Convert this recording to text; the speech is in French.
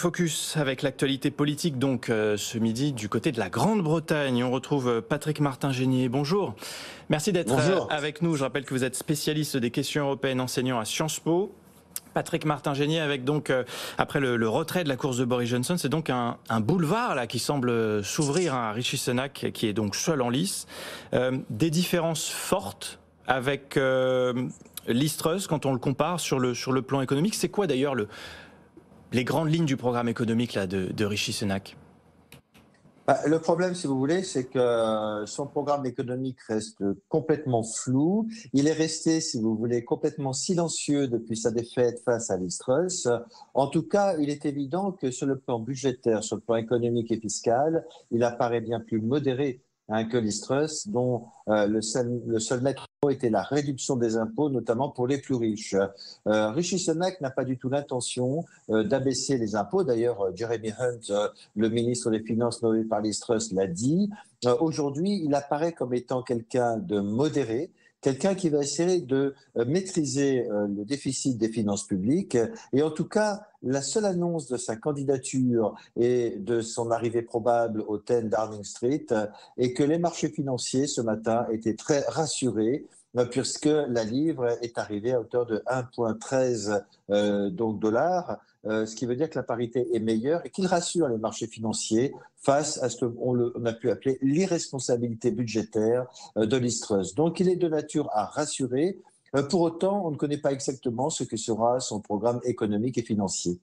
Focus avec l'actualité politique donc ce midi du côté de la Grande-Bretagne. On retrouve Patrick Martin-Génier. Bonjour. Merci d'être Bonjour. avec nous. Je rappelle que vous êtes spécialiste des questions européennes, enseignant à Sciences Po. Patrick Martin-Génier avec donc, après le retrait de la course de Boris Johnson, c'est donc un boulevard là qui semble s'ouvrir à Rishi Sunak qui est donc seul en lice. Des différences fortes avec Liz Truss quand on le compare sur le plan économique. C'est quoi d'ailleurs les grandes lignes du programme économique là, de Rishi Sunak? Le problème, si vous voulez, c'est que son programme économique reste complètement flou. Il est resté, si vous voulez, complètement silencieux depuis sa défaite face à Liz Truss. En tout cas, il est évident que sur le plan budgétaire, sur le plan économique et fiscal, il apparaît bien plus modéré que Liz Truss, dont le seul maître mot était la réduction des impôts, notamment pour les plus riches. Rishi Sunak n'a pas du tout l'intention d'abaisser les impôts. D'ailleurs, Jeremy Hunt, le ministre des Finances nommé par Liz Truss, l'a dit. Aujourd'hui, il apparaît comme étant quelqu'un de modéré, quelqu'un qui va essayer de maîtriser le déficit des finances publiques. Et en tout cas, la seule annonce de sa candidature et de son arrivée probable au 10 Downing Street est que les marchés financiers ce matin étaient très rassurés puisque la livre est arrivée à hauteur de 1,13 dollars, ce qui veut dire que la parité est meilleure et qu'il rassure les marchés financiers face à ce qu'on a pu appeler l'irresponsabilité budgétaire de Liz Truss. Donc il est de nature à rassurer. Pour autant, on ne connaît pas exactement ce que sera son programme économique et financier.